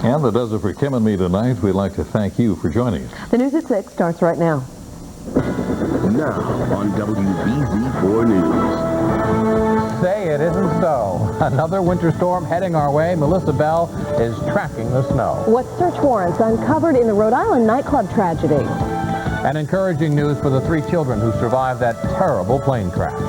And that does it for Kim and me tonight. We'd like to thank you for joining us. The news at 6 starts right now. Now on WBZ-4 News. Say it isn't so. Another winter storm heading our way. Melissa Bell is tracking the snow. What search warrants uncovered in the Rhode Island nightclub tragedy? And encouraging news for the 3 children who survived that terrible plane crash.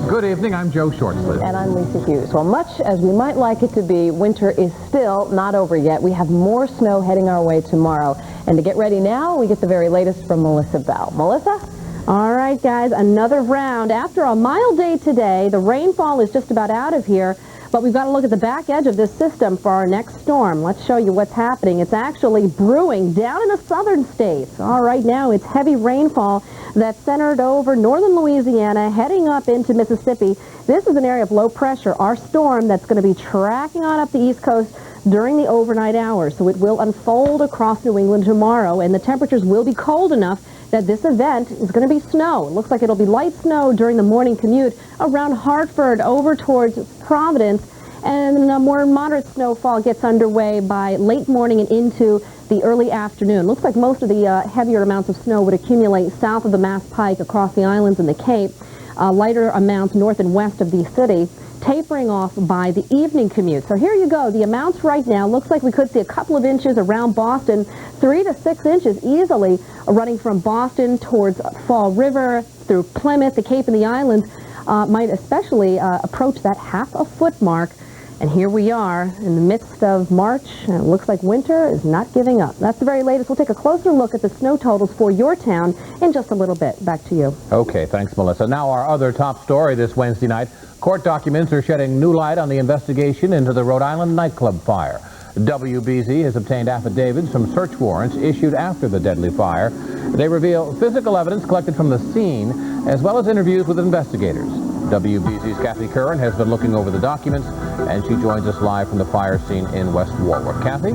Good evening, I'm Joe Shortslip. And I'm Lisa Hughes. Well, much as we might like it to be, winter is still not over yet. We have more snow heading our way tomorrow. And to get ready now, we get the very latest from Melissa Bell. Melissa? All right, guys, another round. After a mild day today, the rainfall is just about out of here, but we've got to look at the back edge of this system for our next storm. Let's show you what's happening. It's actually brewing down in the southern states. All right, now it's heavy rainfall that's centered over northern Louisiana, heading up into Mississippi. This is an area of low pressure, our storm that's going to be tracking on up the East Coast during the overnight hours. So it will unfold across New England tomorrow, and the temperatures will be cold enough that this event is going to be snow. It looks like it'll be light snow during the morning commute around Hartford over towards Providence, and a more moderate snowfall gets underway by late morning and into the early afternoon. Looks like most of the heavier amounts of snow would accumulate south of the Mass Pike across the islands and the Cape. Lighter amounts north and west of the city, tapering off by the evening commute. So here you go. The amounts right now, looks like we could see a couple of inches around Boston, 3 to 6 inches easily running from Boston towards Fall River, through Plymouth, the Cape, and the islands. Might especially approach that half-a-foot mark. And here we are in the midst of March, and it looks like winter is not giving up. That's the very latest. We'll take a closer look at the snow totals for your town in just a little bit. Back to you. Okay, thanks, Melissa. Now our other top story this Wednesday night. Court documents are shedding new light on the investigation into the Rhode Island nightclub fire. WBZ has obtained affidavits from search warrants issued after the deadly fire. They reveal physical evidence collected from the scene, as well as interviews with investigators. WBZ's Kathy Curran has been looking over the documents, and she joins us live from the fire scene in West Warwick. Kathy?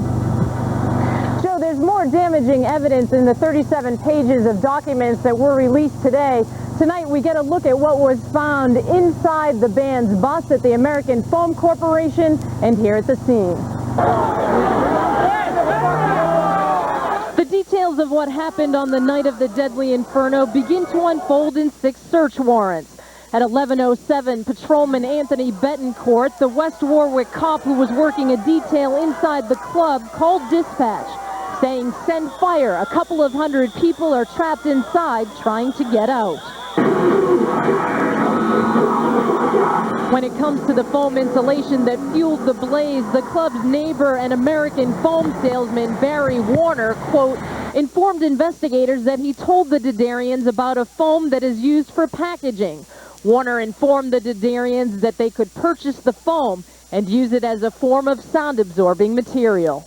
Joe, there's more damaging evidence in the 37 pages of documents that were released today. Tonight, we get a look at what was found inside the band's bus at the American Foam Corporation, and here at the scene. The details of what happened on the night of the deadly inferno begin to unfold in 6 search warrants. At 11:07, Patrolman Anthony Betancourt, the West Warwick cop who was working a detail inside the club, called dispatch, saying, "Send fire. A couple of hundred people are trapped inside trying to get out." When it comes to the foam insulation that fueled the blaze, the club's neighbor and American foam salesman Barry Warner, quote, informed investigators that he told the Dedarians about a foam that is used for packaging. Warner informed the Dedarians that they could purchase the foam and use it as a form of sound-absorbing material.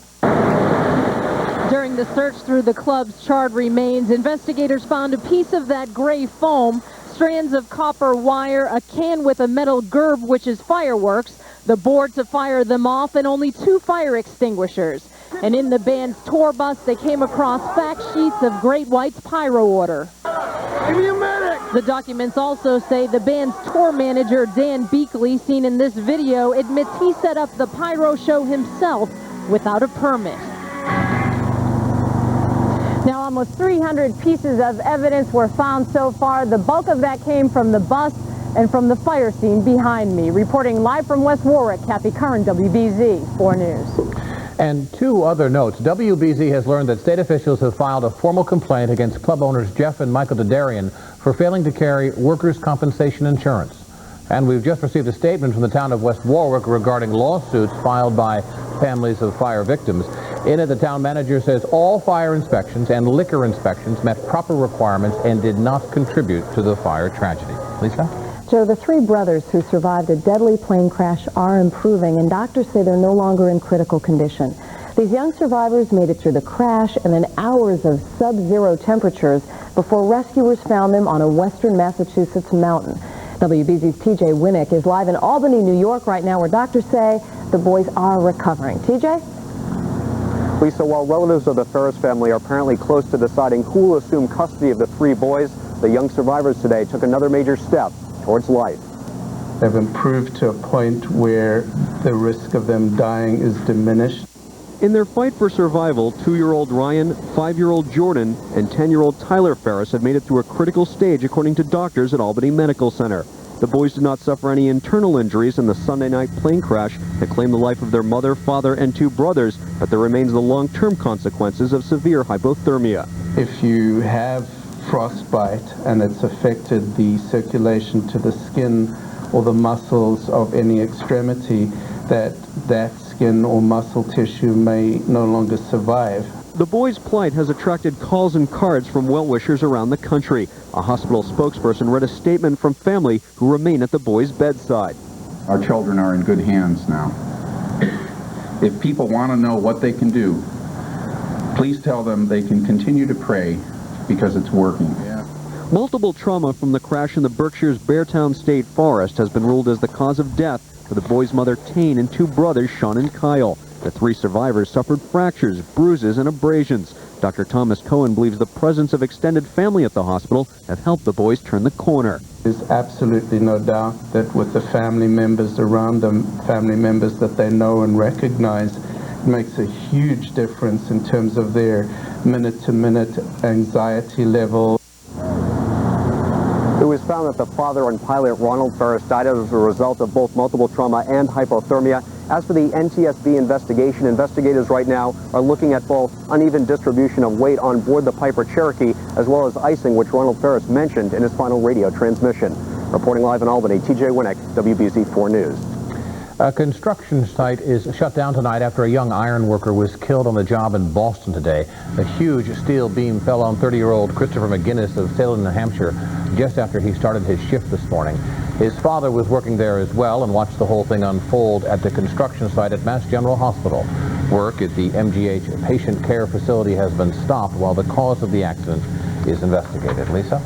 During the search through the club's charred remains, investigators found a piece of that gray foam, strands of copper wire, a can with a metal gerb, which is fireworks, the board to fire them off, and only 2 fire extinguishers. And in the band's tour bus, they came across fact sheets of Great White's pyro order. Give me a minute! The documents also say the band's tour manager, Dan Beakley, seen in this video, admits he set up the pyro show himself without a permit. Now, almost 300 pieces of evidence were found so far. The bulk of that came from the bus and from the fire scene behind me. Reporting live from West Warwick, Kathy Curran, WBZ-4 News. And 2 other notes. WBZ has learned that state officials have filed a formal complaint against club owners Jeff and Michael Dedarian for failing to carry workers' compensation insurance. And we've just received a statement from the town of West Warwick regarding lawsuits filed by families of fire victims. In it, the town manager says all fire inspections and liquor inspections met proper requirements and did not contribute to the fire tragedy. Lisa? Joe, the 3 brothers who survived a deadly plane crash are improving, and doctors say they're no longer in critical condition. These young survivors made it through the crash and then hours of sub-zero temperatures before rescuers found them on a western Massachusetts mountain. WBZ's TJ Winnick is live in Albany, New York right now, where doctors say the boys are recovering. TJ? Lisa, while relatives of the Ferris family are apparently close to deciding who will assume custody of the 3 boys, the young survivors today took another major step towards life. They've improved to a point where the risk of them dying is diminished. In their fight for survival, 2-year-old Ryan, 5-year-old Jordan, and 10-year-old Tyler Ferris have made it through a critical stage, according to doctors at Albany Medical Center. The boys did not suffer any internal injuries in the Sunday night plane crash that claimed the life of their mother, father, and 2 brothers, but there remains the long-term consequences of severe hypothermia. If you have frostbite and it's affected the circulation to the skin or the muscles of any extremity, that skin or muscle tissue may no longer survive. The boys' plight has attracted calls and cards from well-wishers around the country. A hospital spokesperson read a statement from family who remain at the boys' bedside. Our children are in good hands now. If people want to know what they can do, please tell them they can continue to pray because it's working. Multiple trauma from the crash in the Berkshire's Beartown State Forest has been ruled as the cause of death for the boys' mother, Tane, and 2 brothers, Sean and Kyle. The 3 survivors suffered fractures, bruises, and abrasions. Dr. Thomas Cohen believes the presence of extended family at the hospital have helped the boys turn the corner. There's absolutely no doubt that with the family members around them, family members that they know and recognize, it makes a huge difference in terms of their minute-to-minute anxiety level. It was found that the father and pilot, Ronald Ferris, died as a result of both multiple trauma and hypothermia. As for the NTSB investigation, investigators right now are looking at both uneven distribution of weight on board the Piper Cherokee, as well as icing, which Ronald Ferris mentioned in his final radio transmission. Reporting live in Albany, TJ Winnick, WBZ-4 News. A construction site is shut down tonight after a young iron worker was killed on the job in Boston today. A huge steel beam fell on 30-year-old Christopher McGinnis of Salem, New Hampshire, just after he started his shift this morning. His father was working there as well and watched the whole thing unfold at the construction site at Mass General Hospital. Work at the MGH patient care facility has been stopped while the cause of the accident is investigated. Lisa?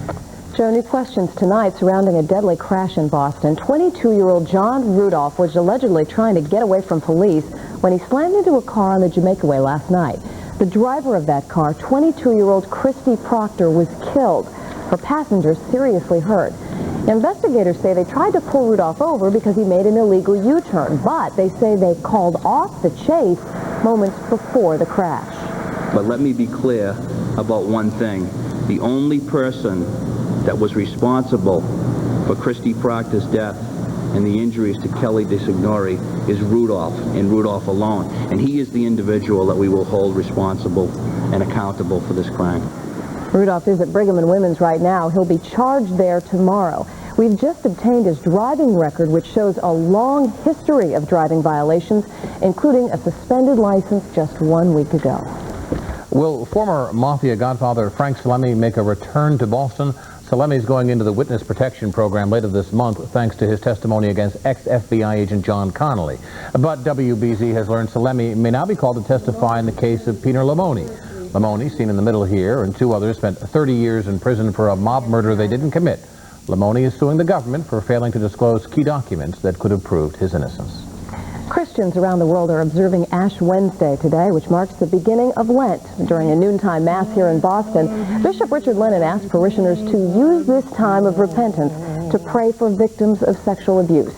Joe, new questions tonight surrounding a deadly crash in Boston. 22-year-old John Rudolph was allegedly trying to get away from police when he slammed into a car on the Jamaica Way last night. The driver of that car, 22-year-old Christy Proctor, was killed. Her passengers seriously hurt. Investigators say they tried to pull Rudolph over because he made an illegal U-turn, but they say they called off the chase moments before the crash. But let me be clear about one thing. The only person that was responsible for Christy Proctor's death and the injuries to Kelly DeSignore is Rudolph, and Rudolph alone. And he is the individual that we will hold responsible and accountable for this crime. Rudolph is at Brigham and Women's right now. He'll be charged there tomorrow. We've just obtained his driving record, which shows a long history of driving violations, including a suspended license just 1 week ago. Will former Mafia godfather Frank Salemi make a return to Boston? Salemi is going into the witness protection program later this month thanks to his testimony against ex-FBI agent John Connolly. But WBZ has learned Salemi may now be called to testify in the case of Peter Lamoni. Lamoni, seen in the middle here, and 2 others spent 30 years in prison for a mob murder they didn't commit. Lamoni is suing the government for failing to disclose key documents that could have proved his innocence. Christians around the world are observing Ash Wednesday today, which marks the beginning of Lent. During a noontime mass here in Boston, Bishop Richard Lennon asked parishioners to use this time of repentance to pray for victims of sexual abuse.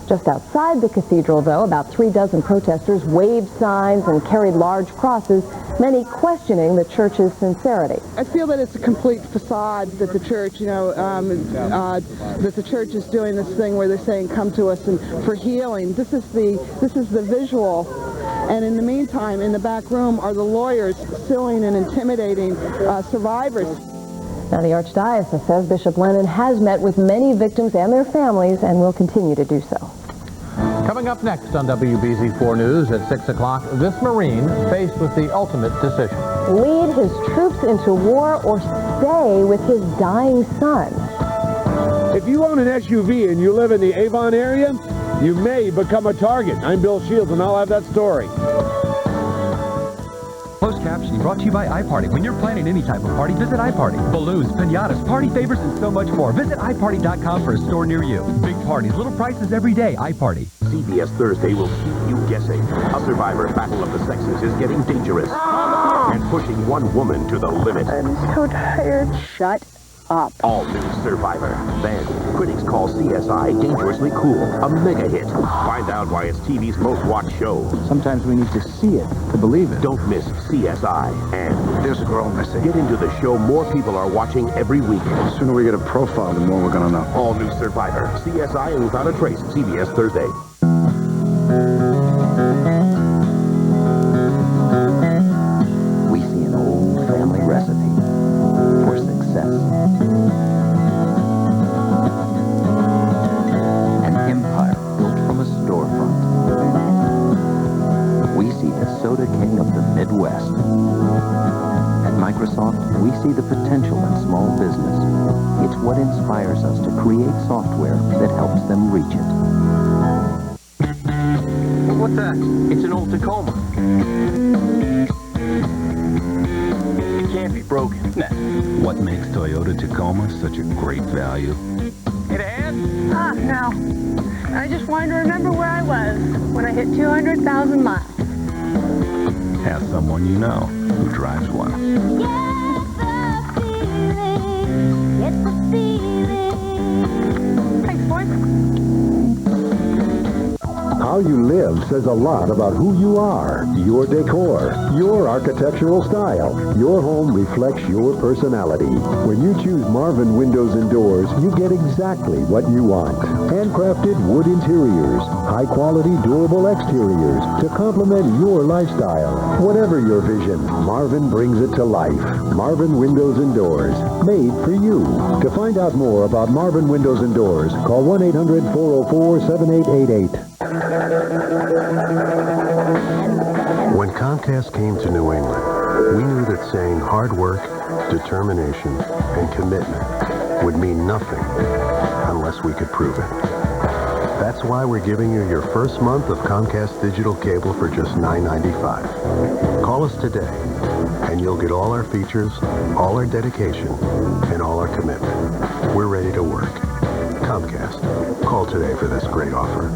Just outside the cathedral, though, about 36 protesters waved signs and carried large crosses, many questioning the church's sincerity. I feel that it's a complete facade that the church, that the church is doing this thing where they're saying, come to us and for healing. This is the visual. And in the meantime, in the back room are the lawyers suing and intimidating survivors. Now, the Archdiocese says Bishop Lennon has met with many victims and their families and will continue to do so. Coming up next on WBZ-4 News at 6 o'clock, this Marine faced with the ultimate decision. Lead his troops into war or stay with his dying son. If you own an SUV and you live in the Avon area, you may become a target. I'm Bill Shields, and I'll have that story. Closed captioning brought to you by iParty. When you're planning any type of party, visit iParty. Balloons, piñatas, party favors, and so much more. Visit iParty.com for a store near you. Big parties, little prices every day. iParty. CBS Thursday will keep you guessing. A survivor battle of the sexes is getting dangerous and pushing one woman to the limit. I'm so tired. Shut up. All new Survivor. Then, critics call CSI dangerously cool, a mega hit. Find out why it's TV's most watched show. Sometimes we need to see it to believe it. Don't miss CSI. And there's a girl missing. Get into the show more people are watching every week. The sooner we get a profile, the more we're going to know. All new Survivor. CSI and Without a Trace. CBS Thursday. We see an old family recipe for success. An empire built from a storefront. We see the soda king of the Midwest. At Microsoft, we see the potential in small business. It's what inspires us to create software that helps them reach it. What's that? It's an old Tacoma. It can't be broken. Nah. What makes Toyota Tacoma such a great value? Hit a hand? No. I just wanted to remember where I was when I hit 200,000 miles. Have someone you know who drives one. Thanks, boys. How you live says a lot about who you are, your decor, your architectural style. Your home reflects your personality. When you choose Marvin Windows and Doors, you get exactly what you want. Handcrafted wood interiors, high-quality durable exteriors to complement your lifestyle. Whatever your vision, Marvin brings it to life. Marvin Windows and Doors, made for you. To find out more about Marvin Windows and Doors, call 1-800-404-7888. When Comcast came to New England, we knew that saying hard work, determination, and commitment would mean nothing unless we could prove it. That's why we're giving you your first month of Comcast digital cable for just $9.95. Call us today, and you'll get all our features, all our dedication, and all our commitment. We're ready to work. Comcast. Call today for this great offer.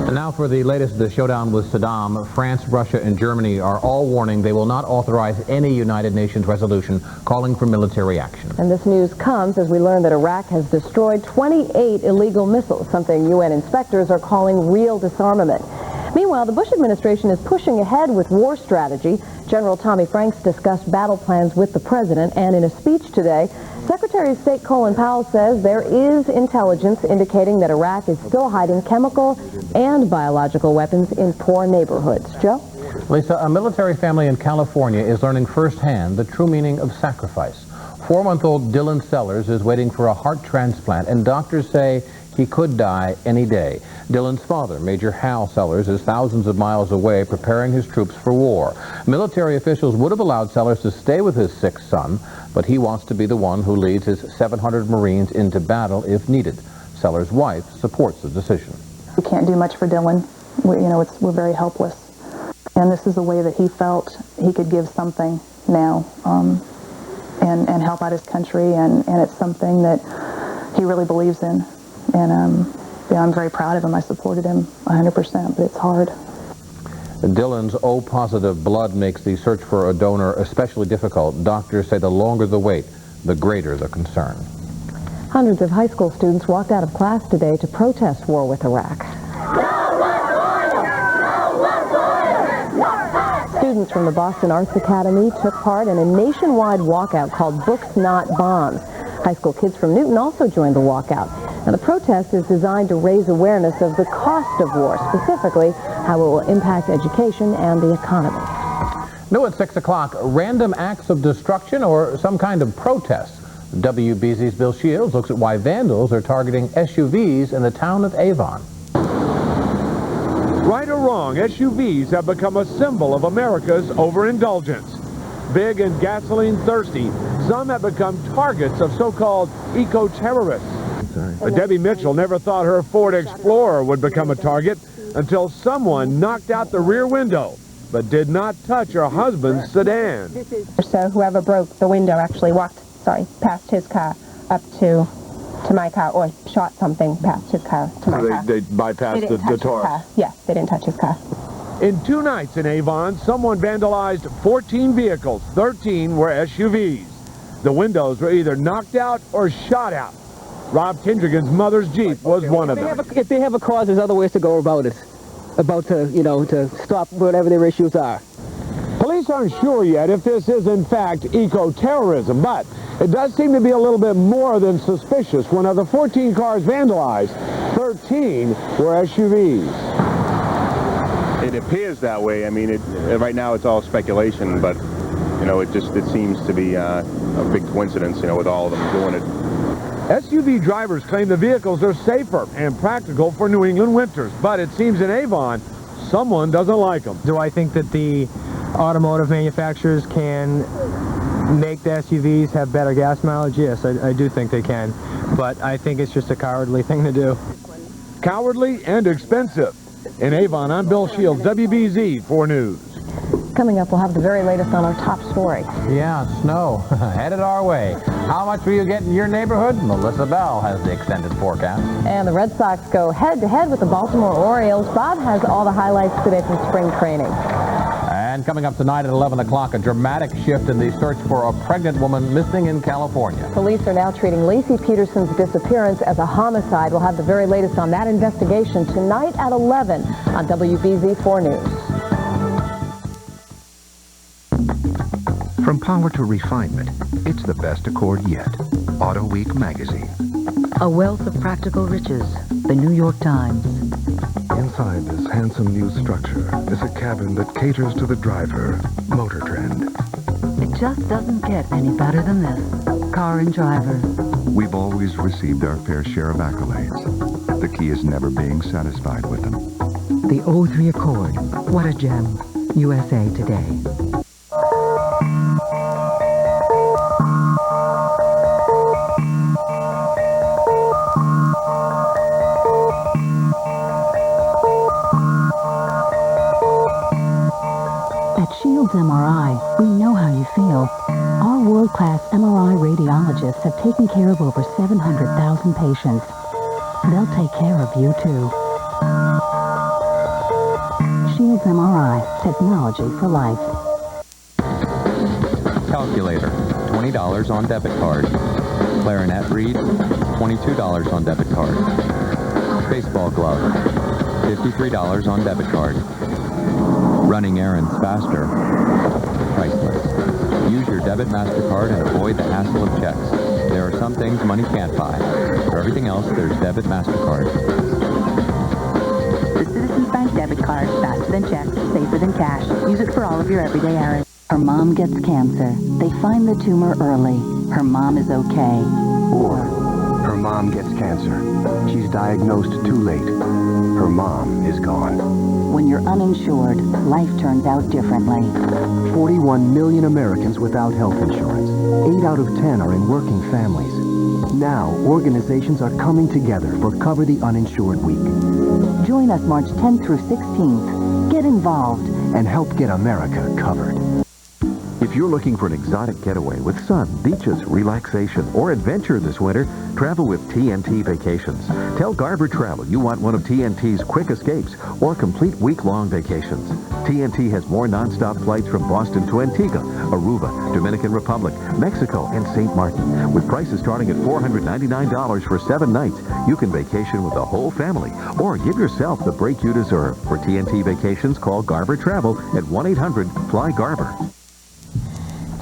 And now for the latest of the showdown with Saddam. France, Russia, and Germany are all warning they will not authorize any United Nations resolution calling for military action. And this news comes as we learn that Iraq has destroyed 28 illegal missiles, something UN inspectors are calling real disarmament. Meanwhile, the Bush administration is pushing ahead with war strategy. General Tommy Franks discussed battle plans with the president, and in a speech today, Secretary of State Colin Powell says there is intelligence indicating that Iraq is still hiding chemical and biological weapons in poor neighborhoods. Joe? Lisa, a military family in California is learning firsthand the true meaning of sacrifice. 4-month-old Dylan Sellers is waiting for a heart transplant, and doctors say he could die any day. Dylan's father, Major Hal Sellers, is thousands of miles away preparing his troops for war. Military officials would have allowed Sellers to stay with his sick son, but he wants to be the one who leads his 700 Marines into battle if needed. Sellers' wife supports the decision. We can't do much for Dylan. We're very helpless. And this is the way that he felt he could give something now and help out his country, and it's something that he really believes in. And I'm very proud of him. I supported him 100%, but it's hard. Dylan's O-positive blood makes the search for a donor especially difficult. Doctors say the longer the wait, the greater the concern. Hundreds of high school students walked out of class today to protest war with Iraq. Students from the Boston Arts Academy took part in a nationwide walkout called Books Not Bombs. High school kids from Newton also joined the walkout. Now, the protest is designed to raise awareness of the cost of war, specifically how it will impact education and the economy. New at 6 o'clock, random acts of destruction or some kind of protest. WBZ's Bill Shields looks at why vandals are targeting SUVs in the town of Avon. Right or wrong, SUVs have become a symbol of America's overindulgence. Big and gasoline thirsty, some have become targets of so-called eco-terrorists. Debbie Mitchell never thought her Ford Explorer would become a target until someone knocked out the rear window, but did not touch her husband's sedan. So whoever broke the window actually past his car up to my car, or shot something past his car to my car. They bypassed the Taurus. Yes, they didn't touch his car. In 2 nights in Avon, someone vandalized 14 vehicles. 13 were SUVs. The windows were either knocked out or shot out. Rob Tindrigan's mother's Jeep was one of them. If they have a cause, there's other ways to go about it. To stop whatever their issues are. Police aren't sure yet if this is in fact eco-terrorism, but it does seem to be a little bit more than suspicious. When of the 14 cars vandalized, 13 were SUVs. It appears that way. I mean, right now it's all speculation, but it seems to be a big coincidence, with all of them doing it. SUV drivers claim the vehicles are safer and practical for New England winters, but it seems in Avon, someone doesn't like them. Do I think that the automotive manufacturers can make the SUVs have better gas mileage? Yes, I do think they can, but I think it's just a cowardly thing to do. Cowardly and expensive. In Avon, I'm Bill Shields, WBZ-4 News. Coming up, we'll have the very latest on our top story. Yeah, snow headed our way. How much will you get in your neighborhood? Melissa Bell has the extended forecast. And the Red Sox go head-to-head with the Baltimore Orioles. Bob has all the highlights today from spring training. And coming up tonight at 11 o'clock, a dramatic shift in the search for a pregnant woman missing in California. Police are now treating Lacey Peterson's disappearance as a homicide. We'll have the very latest on that investigation tonight at 11 on WBZ-4 News. From power to refinement, it's the best Accord yet. Auto Week magazine. A wealth of practical riches. The New York Times. Inside this handsome new structure is a cabin that caters to the driver. Motor Trend. It just doesn't get any better than this. Car and Driver. We've always received our fair share of accolades. The key is never being satisfied with them. The O3 Accord. What a gem. USA Today. MRI, we know how you feel. Our world-class MRI radiologists have taken care of over 700,000 patients. They'll take care of you, too. Shields MRI, technology for life. Calculator, $20 on debit card. Clarinet reed, $22 on debit card. Baseball glove, $53 on debit card. Running errands faster, priceless. Use your debit MasterCard and avoid the hassle of checks. There are some things money can't buy. For everything else, there's debit MasterCard. The Citizens Bank debit card, faster than checks, safer than cash. Use it for all of your everyday errands. Her mom gets cancer. They find the tumor early. Her mom is okay. Or her mom gets cancer. She's diagnosed too late. Her mom is gone. When you're uninsured, life turns out differently. 41 million Americans without health insurance. 8 out of 10 are in working families. Now, organizations are coming together for Cover the Uninsured Week. Join us March 10th through 16th. Get involved. And help get America covered. If you're looking for an exotic getaway with sun, beaches, relaxation, or adventure this winter, travel with TNT Vacations. Tell Garber Travel you want one of TNT's quick escapes or complete week-long vacations. TNT has more non-stop flights from Boston to Antigua, Aruba, Dominican Republic, Mexico, and St. Martin. With prices starting at $499 for 7 nights, you can vacation with the whole family or give yourself the break you deserve. For TNT Vacations, call Garber Travel at 1-800-FLY-GARBER.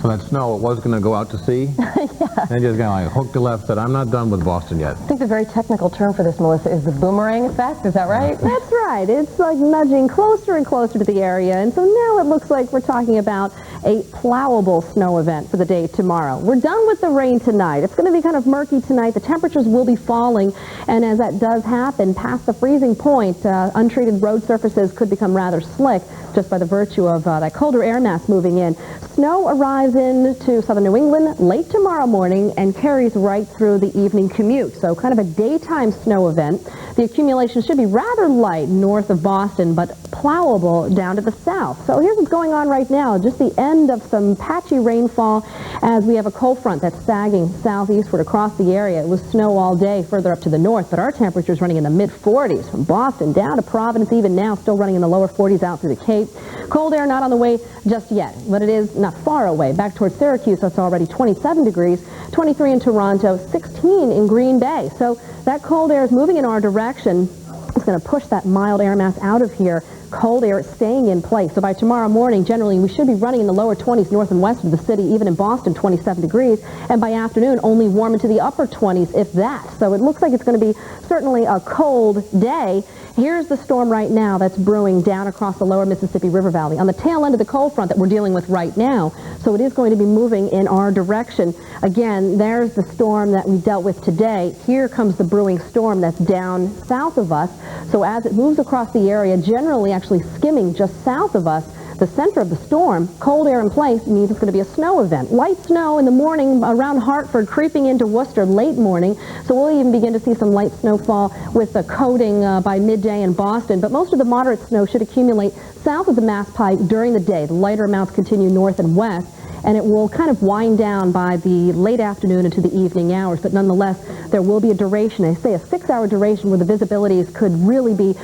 So that snow, it was going to go out to sea? Yeah. And just kind of hooked a left, said, I'm not done with Boston yet. I think the very technical term for this, Melissa, is the boomerang effect. Is that right? That's right. It's like nudging closer and closer to the area. And so now it looks like we're talking about a plowable snow event for the day tomorrow. We're done with the rain tonight. It's going to be kind of murky tonight. The temperatures will be falling. And as that does happen, past the freezing point, untreated road surfaces could become rather slick just by the virtue of that colder air mass moving in. Snow arrives into southern New England late tomorrow morning and carries right through the evening commute. So kind of a daytime snow event. The accumulation should be rather light north of Boston, but plowable down to the south. So here's what's going on right now. Just the end of some patchy rainfall as we have a cold front that's sagging southeastward across the area. It was snow all day further up to the north, but our temperature's running in the mid-40s from Boston down to Providence, even now still running in the lower 40s out through the Cape. Cold air not on the way just yet, but it is not far away. Back towards Syracuse, that's already 27 degrees, 23 in Toronto, 16 in Green Bay. So that cold air is moving in our direction. It's going to push that mild air mass out of here. Cold air is staying in place. So by tomorrow morning, generally, we should be running in the lower 20s north and west of the city, even in Boston, 27 degrees. And by afternoon, only warm into the upper 20s, if that. So it looks like it's going to be certainly a cold day. Here's the storm right now that's brewing down across the lower Mississippi River Valley on the tail end of the cold front that we're dealing with right now. So it is going to be moving in our direction. Again, there's the storm that we dealt with today. Here comes the brewing storm that's down south of us. So as it moves across the area, generally actually skimming just south of us, the center of the storm, cold air in place, means it's going to be a snow event. Light snow in the morning around Hartford, creeping into Worcester late morning. So we'll even begin to see some light snowfall with the coating by midday in Boston. But most of the moderate snow should accumulate south of the Mass Pike during the day. The lighter amounts continue north and west, and it will kind of wind down by the late afternoon into the evening hours. But nonetheless, there will be a duration, I say a 6-hour duration, where the visibilities could really be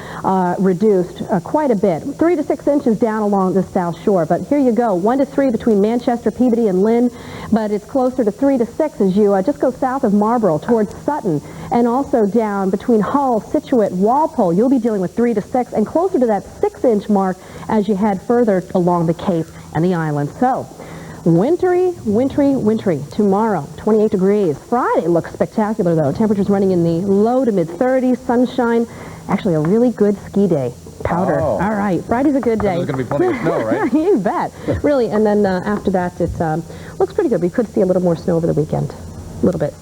reduced quite a bit. 3 to 6 inches down along the South Shore. But here you go, 1 to 3 between Manchester, Peabody, and Lynn. But it's closer to 3 to 6 as you just go south of Marlborough towards Sutton. And also down between Hull, Scituate, Walpole, you'll be dealing with 3 to 6, and closer to that 6-inch mark as you head further along the Cape and the islands. So, wintry, wintry, wintry. Tomorrow, 28 degrees. Friday looks spectacular, though. Temperatures running in the low to mid-30s, sunshine. Actually, a really good ski day. Powder. Oh. All right. Friday's a good day. There's going to be plenty of snow, right? You bet. Really. And then after that, it looks pretty good. We could see a little more snow over the weekend. A little bit.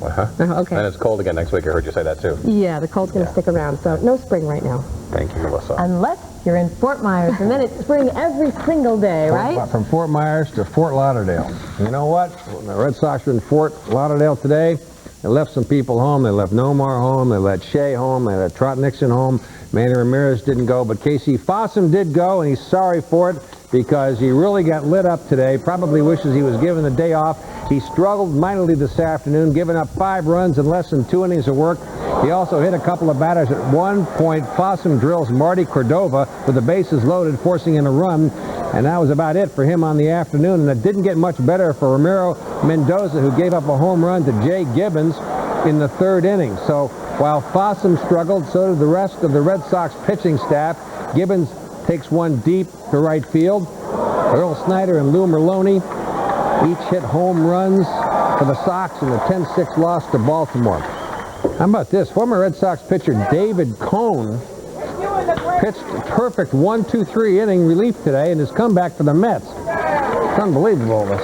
Okay. And it's cold again next week. I heard you say that, too. Yeah, the cold's going to stick around. So no spring right now. Thank you, Melissa. Unless you're in Fort Myers, and then it's spring every single day, right? From Fort Myers to Fort Lauderdale. You know what? When the Red Sox were in Fort Lauderdale today, they left some people home. They left Nomar home. They let Shea home. They let Trot Nixon home. Manny Ramirez didn't go, but Casey Fossum did go, and he's sorry for it because he really got lit up today. Probably wishes he was given the day off. He struggled mightily this afternoon, giving up 5 runs in less than 2 innings of work. He also hit a couple of batters. At one point, Fossum drills Marty Cordova with the bases loaded, forcing in a run, and that was about it for him on the afternoon. And it didn't get much better for Ramiro Mendoza, who gave up a home run to Jay Gibbons in the 3rd inning. So while Fossum struggled, so did the rest of the Red Sox pitching staff. Gibbons takes one deep to right field. Earl Snyder and Lou Merlone each hit home runs for the Sox in the 10-6 loss to Baltimore. How about this? Former Red Sox pitcher David Cone pitched a perfect 1-2-3 inning relief today in his comeback for the Mets. It's unbelievable. The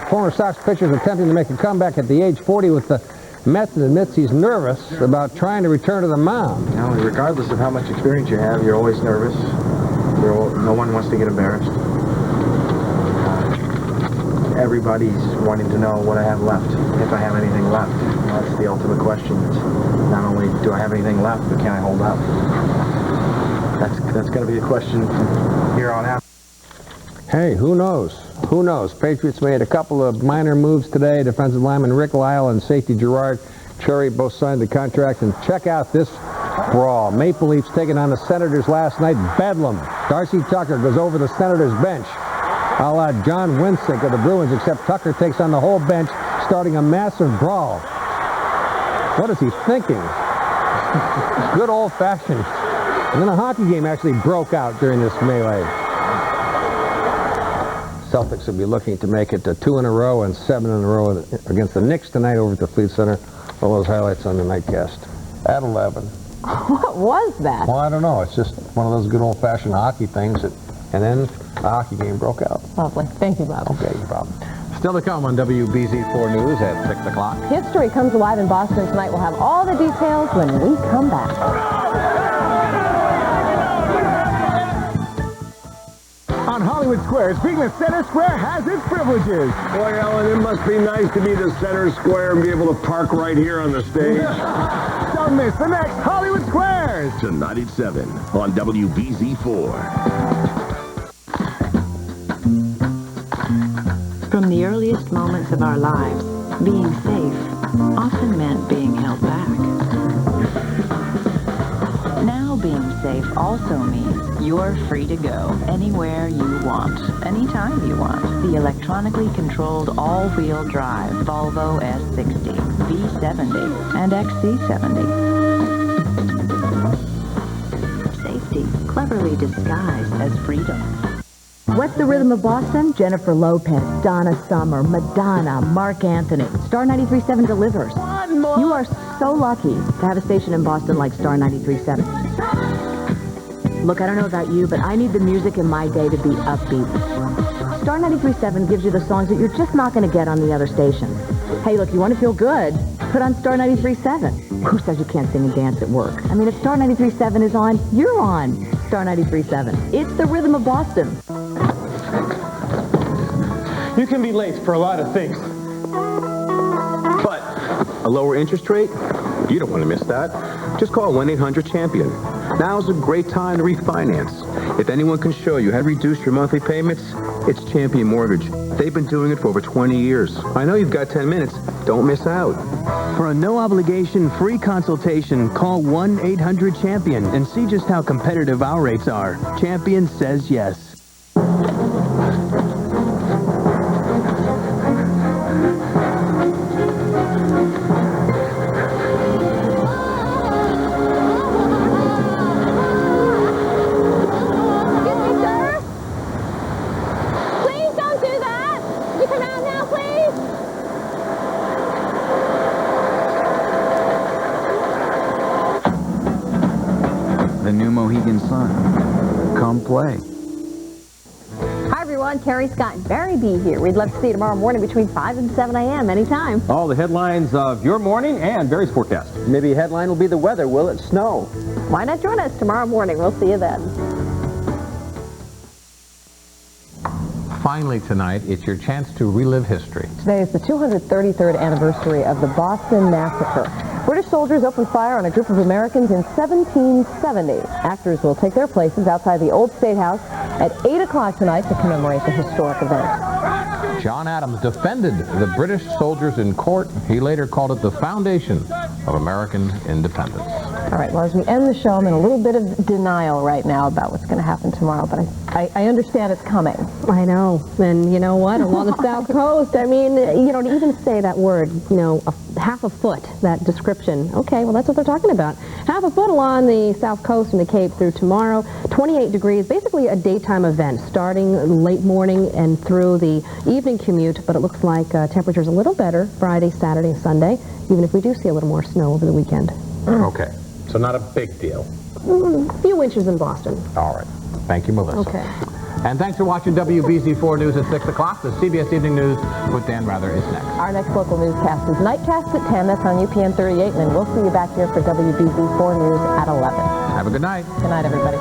former Sox pitcher is attempting to make a comeback at the age 40 with the Mets, and admits he's nervous about trying to return to the mound. Now, regardless of how much experience you have, you're always nervous. No one wants to get embarrassed. Everybody's wanting to know what I have left, if I have anything left. That's the ultimate question. It's not only do I have anything left, but can I hold up? That's going to be a question from here on out. Hey, who knows? Who knows? Patriots made a couple of minor moves today. Defensive lineman Rick Lyle and safety Gerard Cherry both signed the contract. And check out this brawl. Maple Leafs taking on the Senators last night. Bedlam. Darcy Tucker goes over the Senators bench, a la John Winsick of the Bruins, except Tucker takes on the whole bench, starting a massive brawl. What is he thinking? Good old-fashioned. And then a hockey game actually broke out during this melee. Celtics will be looking to make it to 2 in a row and 7 in a row against the Knicks tonight over at the Fleet Center. All those highlights on the nightcast at 11. What was that? Well, I don't know. It's just one of those good old-fashioned hockey things. And then the hockey game broke out. Lovely. Thank you, Bob. Okay, no problem. Still to come on WBZ-4 News at 6 o'clock. History comes alive in Boston tonight. We'll have all the details when we come back. On Hollywood Squares, being the center square has its privileges. Boy, Ellen, it must be nice to be the center square and be able to park right here on the stage. Don't miss the next Hollywood Squares. Tonight at 7 on WBZ-4. From the earliest moments of our lives, being safe often meant being held back. Now being safe also means you're free to go anywhere you want, anytime you want. The electronically controlled all-wheel drive Volvo S60, V70, and XC70. Safety cleverly disguised as freedom. What's the rhythm of Boston? Jennifer Lopez, Donna Summer, Madonna, Mark Anthony. Star 93.7 delivers. You are so lucky to have a station in Boston like Star 93.7. Look, I don't know about you, but I need the music in my day to be upbeat. Star 93.7 gives you the songs that you're just not going to get on the other stations. Hey, look, you want to feel good? Put on Star 93.7. Who says you can't sing and dance at work? I mean, if Star 93.7 is on, you're on Star 93.7. It's the rhythm of Boston. You can be late for a lot of things. But a lower interest rate? You don't want to miss that. Just call 1-800-CHAMPION. Now's a great time to refinance. If anyone can show you how to reduce your monthly payments, it's Champion Mortgage. They've been doing it for over 20 years. I know you've got 10 minutes. Don't miss out. For a no-obligation free consultation, call 1-800-CHAMPION and see just how competitive our rates are. Champion says yes. The new Mohegan Sun. Come play. Hi everyone, Carrie Scott and Barry B here. We'd love to see you tomorrow morning between 5 and 7 a.m. anytime. All the headlines of your morning and Barry's forecast. Maybe a headline will be the weather. Will it snow? Why not join us tomorrow morning? We'll see you then. Finally tonight, it's your chance to relive history. Today is the 233rd anniversary of the Boston Massacre. British soldiers opened fire on a group of Americans in 1770. Actors will take their places outside the old State House at 8 o'clock tonight to commemorate the historic event. John Adams defended the British soldiers in court. He later called it the foundation of American independence. All right, well, as we end the show, I'm in a little bit of denial right now about what's going to happen tomorrow, but I understand it's coming. I know, and you know what, along the South Coast, I mean, you know, to even say that word, you know, half a foot, that description, okay, well, that's what they're talking about. Half a foot along the South Coast and the Cape through tomorrow, 28 degrees, basically a daytime event, starting late morning and through the evening commute, but it looks like temperatures a little better Friday, Saturday, and Sunday, even if we do see a little more snow over the weekend. Okay, so not a big deal. A few inches in Boston. All right. Thank you, Melissa. Okay. And thanks for watching WBZ-4 News at 6 o'clock. The CBS Evening News with Dan Rather is next. Our next local newscast is Nightcast at 10. That's on UPN 38. And then we'll see you back here for WBZ-4 News at 11. Have a good night. Good night, everybody.